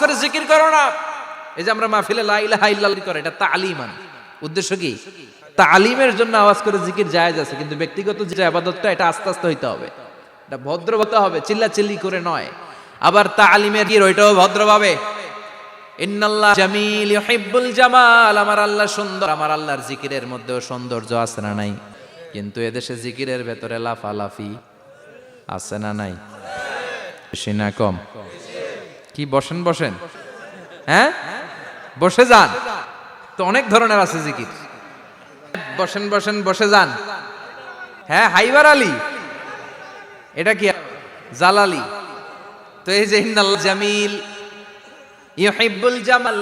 করে জিকির করো না। এই যে আমরা মাহফিলে লা ইলাহা ইল্লাল্লাহ করে, এটা তালিমান। উদ্দেশ্য কি? তালিমের জন্য আওয়াজ করে জিকির জায়েজ আছে, কিন্তু ব্যক্তিগত যে ইবাদতটা এটা আস্তে আস্তে হইতে হবে, এটা ভদ্র হতে হবে, চিল্লাচিল্লি করে নয়। আবার তালিমের কি ওইটাও ভদ্রভাবে, ইন্নাল্লাহ জামিল ইউহিব্বুল জামাল, আমার আল্লাহ সুন্দর, আমার আল্লাহর জিকিরের মধ্যেও সৌন্দর্য আছে না নাই? কিন্তু এদেশে জিকিরের ভেতরে লাফালাফি আছে না নাই? বেশি না কম? কি বসেন বসেন, হ্যাঁ বসে যান, তো অনেক ধরনের আছে জিকির। বসেন বসেন বসে যান, হ্যাঁ হাইবার আলী, এটা কি জালালি? তো এই যে ইন্নাল্লাহ জামিল ইউহিব্বুল জামাল,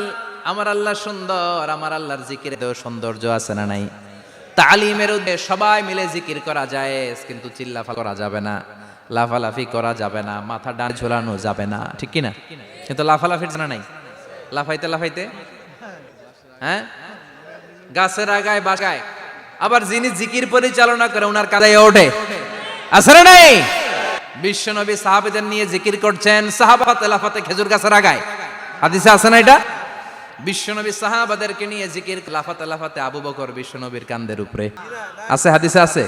আমার আল্লাহ সুন্দর, আমার আল্লাহর জিকিরেও সৌন্দর্য আছে না নাই? তালিমের উদ্দেশ্যে সবাই মিলে জিকির করা যায়, কিন্তু চিল্লাফা করা যাবে না, লাফালাফি করা যাবে না, মাথা ডান ঝোলানো যাবে না, ঠিক কি না? কিন্তু লাফালাফির জানা নাই, লাফাইতে লাফাইতে হ্যাঁ গাছের আগায় বাগায়। আবার যিনি জিকির পরিচালনা করে ওনার কাঁধে ওঠে, আছে না নাই? বিশ্বনবী সাহাবীদের নিয়ে জিকির করছেন, সাহাবাতে লাফাতে খেজুর গাছের আগায়, হাদিসে আছে না এটা? বিশ্বনবী সাহাবাদেরকে নিয়ে জিকির লাফাতে লাফাতে আবু বকর বিশ্বনবীর কাঁধের উপরে, আছে হাদিসে আছে।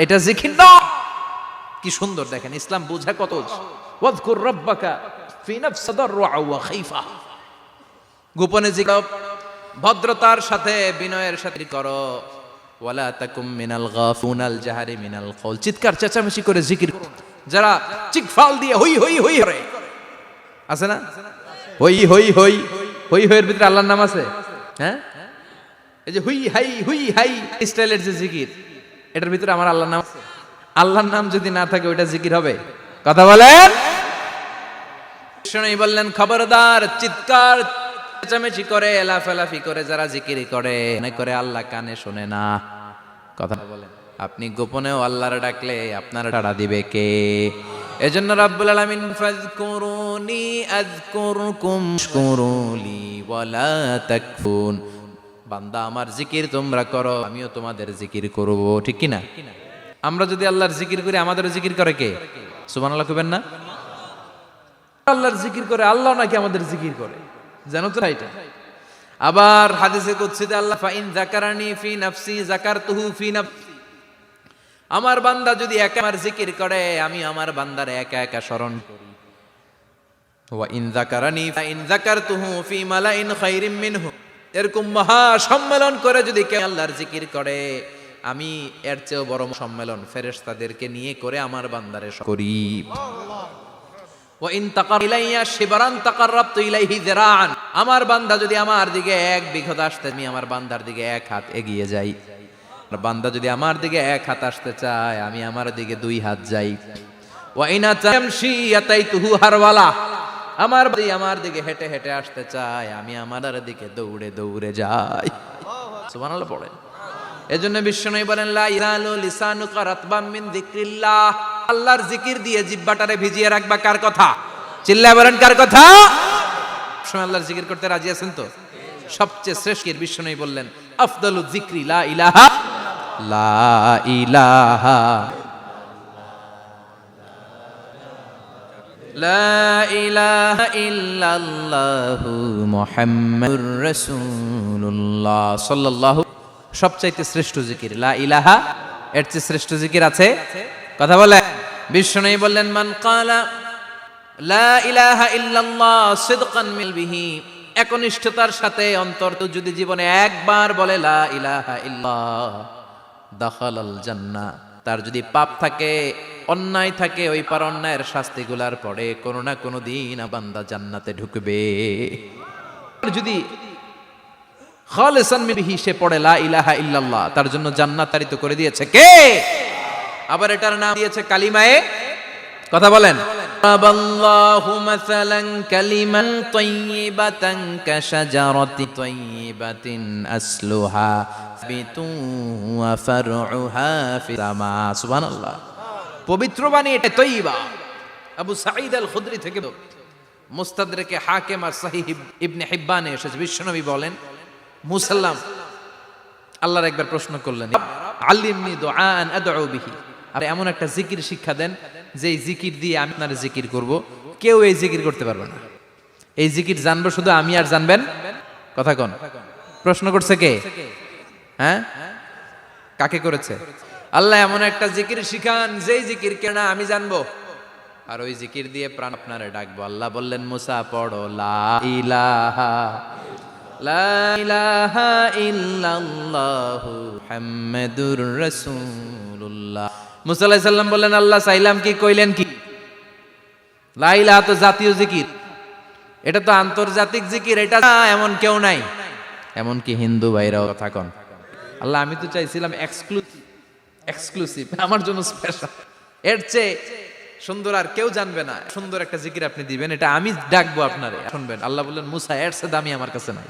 এটা জিকির না? কি সুন্দর দেখেন, ইসলাম বুঝা কত। ওয়াজকুর রাব্বাকা ফি নাফসি দাররা ওয়া খাইফা, গোপনে জিকির ভদ্রতার সাথে বিনয়ের সাথে করো। ওয়ালা তাকুম মিনাল গাফুনাল জাহারি মিনাল কওল, চিৎকার চেঁচামেচি করে জিকির। যারা চিকফাল দিয়ে হই হই হই করে, আছে না? হই হই হই হই হইয়ের ভিতরে আল্লাহর নাম আছে, হ্যাঁ? এই যে হুই হাই স্টাইলের যে জিকির, এটার ভিতরে আমার আল্লাহর নাম আছে। আল্লাহর নাম যদি না থাকে ওইটা জিকির হবে? কথা বলেন। শুনেই বললেন খবরদার, চিৎকার চেঁচামেচি করে লাফালাফি করে যারা জিকির করে, মনে করে আল্লাহ কানে শোনে না। কথা বলেন। আপনি গোপনেও আল্লাহর ডাকলে আপনার সাড়া দিবে কে? এজন্য রাব্বুল আলামিন ফাযকুরুনি আযকুরকুম শুকুরুলি ওয়ালা তাকফুন, বান্দা আমার জিকির তোমরা করো, আমিও তোমাদের জিকির করব, ঠিক কি না? আমরা যদি আল্লাহর জিকির করি, আমাদেরও জিকির করে কে? সুবহানাল্লাহ কইবেন না? আল্লাহর জিকির করে, আল্লাহ নাকি আমাদের জিকির করে, জানো তো এটা? আবার হাদিসে কুদসিতে আল্লাহ ফাইন যাকারানি ফি নাফসি যাকারতুহু ফি নাফসি, আমার বান্দা যদি একা আমার জিকির করে, আমি আমার বান্দার একা একা স্মরণ করি। ওয়া ইন যাকারানি ফাইন যাকারতুহু ফি মালাইন খায়রিম মিনহু, এরকম মহা সম্মেলন করে যদি কেউ আল্লাহর জিকির করে, আমি এর চেয়েও বড় সম্মেলন ফেরেশতাদেরকে নিয়ে করে আমার বান্দারে করি। ওয়া ইন তাকার ইলাইয়া শিবরান তাকাররাবতু ইলাইহি যিরাআন, আমার বান্দা যদি আমার দিকে এক বিঘত আসতে, আমি আমার বান্দার দিকে এক হাত এগিয়ে যাই। বান্দা যদি আমার দিকে এক হাত আসতে চায়, আমি আমার দিকে দুই হাত যাই। ওয়া ইন তামশি আতাইতুহু হারওয়ালা, আমার বান্দা আমার দিকে হেঁটে হেঁটে আসতে চায়, আমি আমার দিকে দৌড়ে দৌড়ে যাই। সুবহানাল্লাহ পড়েন। এজন্য বিশ্বনবী বলেন লা ইয়ালু লিসানুকা রাতবাম মিন যিকরিল্লাহ, আল্লাহর জিকির দিয়ে জিহ্বাটারে ভিজিয়ে রাখবা। কার কথা? চিল্লায় বলেন কার কথা? সময় আল্লাহর জিকির করতে রাজি আছেন তো? সবচেয়ে শ্রেষ্ঠ বিশ্বনবী বললেন আফদালু যিকরি লা ইলাহা ইল্লাল্লাহু মুহাম্মাদুর রাসূলুল্লাহ সাল্লাল্লাহু, সবচাইতে শ্রেষ্ঠ জিকির লা ইলাহা, এর চেয়ে শ্রেষ্ঠ জিকির আছে? কথা বলে। বিশ্বনবী বললেন মান ক্বালা লা ইলাহা ইল্লাল্লাহ সিদকান মিন বিহি, একনিষ্ঠতার সাথে অন্তর তো যদি জীবনে একবার বলে লা ইলাহা ইল্লাল্লাহ দাখালাল জান্নাহ, তার যদি পাপ থাকে, অন্যায় থাকে, ওই পার অন্যায়ের শাস্তিগুলার পরে কোনো না কোনো দিন বান্দা জান্নাতে ঢুকবে। যদি খালিসান মিন বিহি সে পড়ে লা ইলাহা ইল্লাল্লাহ, তার জন্য জান্নাত তারিত করে দিয়েছে কে? আবার এটার নাম দিয়েছে কালিমায়ে, কথা বলেন। আল্লাহু মাসালান কালিমান তাইয়িবাতান কাশাজারাতি তাইয়িবাতিন আসলুহা বিতু ওয়া ফারউহা ফিস সামা। সুবহানাল্লাহ। পবিত্র বাণী এটা তাইয়িবা। আবু সাঈদ আল খুদরি থেকে মুস্তাদরাকে হাকিম আর সহিহ ইবনে হিব্বানে এসেছে, বিশ্বনবী বলেন মুসাল্লাম আল্লাহর একবার প্রশ্ন করলেন, আল্লিমনি দুআআন আদউ বিহি, আপনি এমন একটা জিকির শিক্ষা দেন যে জিকির দিয়ে আমি আপনার জিকির করব, কেউ এই জিকির করতে পারবে না। এই জিকির জানবো শুধু আমি, আর জানবেন কথা কোন? প্রশ্ন করছে কে? হ্যাঁ, কাকে করেছে? আল্লাহ এমন একটা জিকির শিখান যেই জিকির কেনা আমি জানবো, আর ওই জিকির দিয়ে প্রাণ আপনারে ডাকবো। আল্লাহ বললেন মুসা পড়ো লা ইলাহা ইল্লাল্লাহু মুহাম্মাদুর রাসূলুল্লাহ। মুসা আলাইহিস সালাম বললেন আল্লাহ চাইলাম কি, কইলেন কি? লা ইলাহা তো জাতীয় জিকির, এটা তো আন্তর্জাতিক জিকির, এটা এমন কেউ নাই। এমন কি হিন্দু ভাইরাও কথা কন। আল্লাহ আমি তো চাইছিলাম এক্সক্লুসিভ, আমার জন্য স্পেশাল, এর চেয়ে সুন্দর আর কেউ জানবে না। সুন্দর একটা জিকির আপনি দিবেন, এটা আমি ডাকবো আপনারে, শুনবেন। আল্লাহ বললেন মুসা এর চেয়ে দামি আমার কাছে নাই।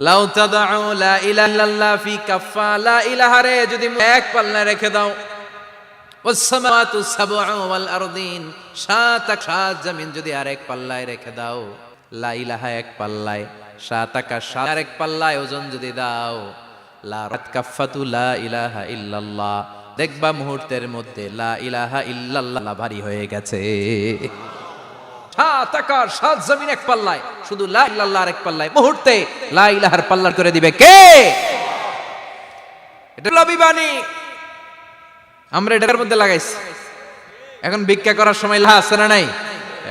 লাউ তাদউ লা ইলাহা ইল্লাল্লাহ ফি কাফা, লা ইলাহা রে যদি এক পাল্লায় রেখে দাও, ওয়াস সামাওয়াতু সাবউ ওয়াল আরদিন, সাত জমিন যদি আরেক পাল্লায় রেখে দাও, লা ইলাহা এক পাল্লায়, সাত আকাশ আরেক পাল্লায় ওজন যদি দাও, লা রাত কাফাতু লা ইলাহা ইল্লাল্লাহ, দেখবা মুহূর্তের মধ্যে লা ইলাহা ইল্লাল্লাহ ভারী হয়ে গেছে। সাত আকাশ সাত জমিন এক পাল্লায়, শুধু লা ইলাহা ইল্লাল্লাহ আরেক পাল্লায়, মুহূর্তে লা ইলাহার পাল্লা করে দিবে কে? এটা লবি বাণী, আমরা এটার মধ্যে লাগাইছি। এখন ভিক্ষা করার সময় লা আছে না নাই?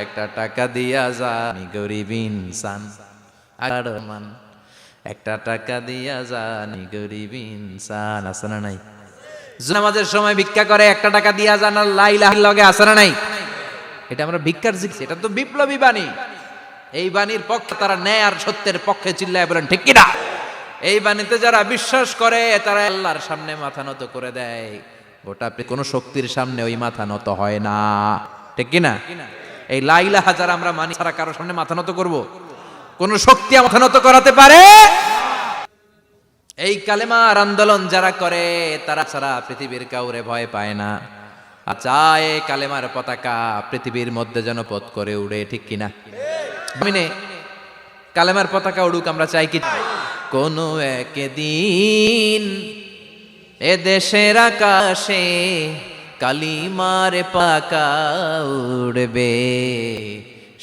একটা টাকা দিয়া জানি গরিব ইনসান, আর মান একটা টাকা দিয়া জানি গরিব ইনসান, আছে না নাই? নামাজের সময় ভিক্ষা করে একটা টাকা দিয়া যান, আর লা ইলাহার লগে আছে না নাই? এটা আমরা ভিক্ষার জিকির, এটা তো বিপ্লবী বাণী। এই বাণীর পক্ষে তারা ন্যায় আর সত্যের পক্ষে চিল্লায় বলেন ঠিক কিনা? এই বাণীতে যারা বিশ্বাস করে তারা আল্লাহর সামনে মাথা নত করে দেয়, গোটা কোনো শক্তির সামনে ওই মাথা নত হয় না, ঠিক কিনা? এই লা ইলাহা যারা আমরা মানি, ছাড়া কারোর সামনে মাথা নত করব? কোন শক্তি মাথা নত করাতে পারে? এই কালেমার আন্দোলন যারা করে তারা ছাড়া পৃথিবীর কাউরে ভয় পায় না, আর চায় কালেমার পতাকা পৃথিবীর মধ্যে যেন পথ করে উড়ে, ঠিক কিনা? মানে কালেমার পতাকা উড়ুক আমরা চাই কি? কোনো একদিন এ দেশের আকাশে কালিমার পতাকা উড়বে,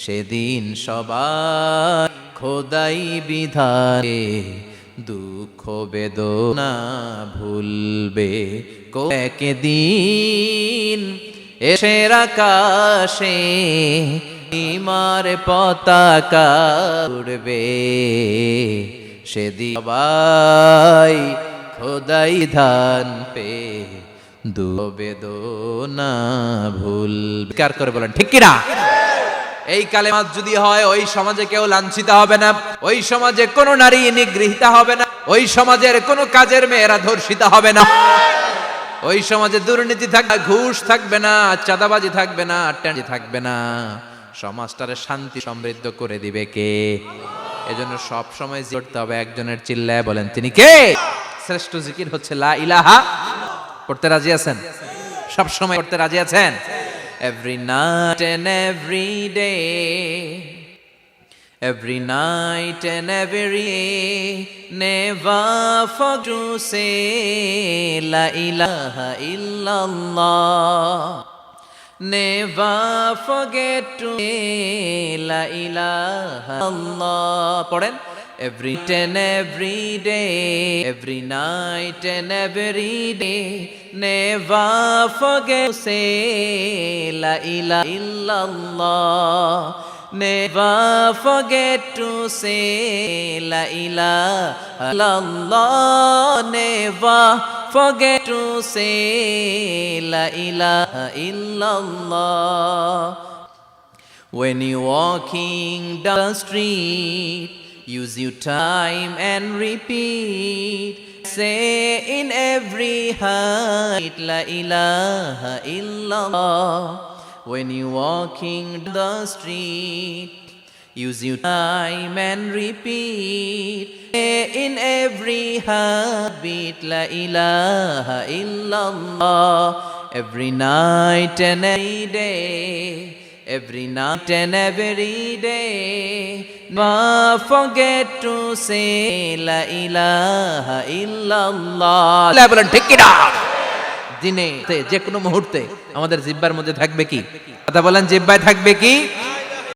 সেদিন সবাই খোদাই বিধানে দুঃখ বেদনা ভুলবে। একদিন এসের আকাশে কালিমার পতাকা উড়বে, সেদিন সবাই খোদাই ধান পে দুঃখ বেদনা ভুলবে। কার করে বলেন ঠিক কিনা? এই কালেমা যদি হয়, ওই সমাজে কেউ লাঞ্ছিত হবে না, ওই সমাজে কোনো নারী নিগৃহীত হবে না, ওই সমাজের কোনো কাজের মেয়েরা ধর্ষিত হবে না, ওই সমাজে দুর্নীতি থাকবে, ঘুষ থাকবে না, চাঁদাবাজি থাকবে না, টেন্ডারি থাকবে না। সমাজটারে শান্তি সমৃদ্ধ করে দিবে কে? এজন্য সব সময় করতে হবে একজনের, চিল্লায় বলেন তিনি কে? শ্রেষ্ঠ জিকির হচ্ছে লা ইলাহা। পড়তে রাজি আছেন? সব সময় পড়তে রাজি আছেন? Every night and every day, every night and every day, never forget to say La ilaha illallah. Never forget to say La ilaha illallah. পড়েন। Every night and every day, every night and every day, never forget to say La ilaha illallah. Never forget to say La ilaha illallah. Never forget to say La ilaha illallah. When you're walking down the street, use your time and repeat. Say in every heart, La ilaha illallah. When you're walking the street, use your time and repeat. Say in every heartbeat, La ilaha illallah. Every night and every day, every night and every day, never forget to say La ilaha illallah. বলেন ঠিক কিনা? দিনে যে কোনো মুহূর্তে আমাদের জিহ্বার মধ্যে থাকবে কি? কথা বলেন, জিহ্বায় থাকবে কি?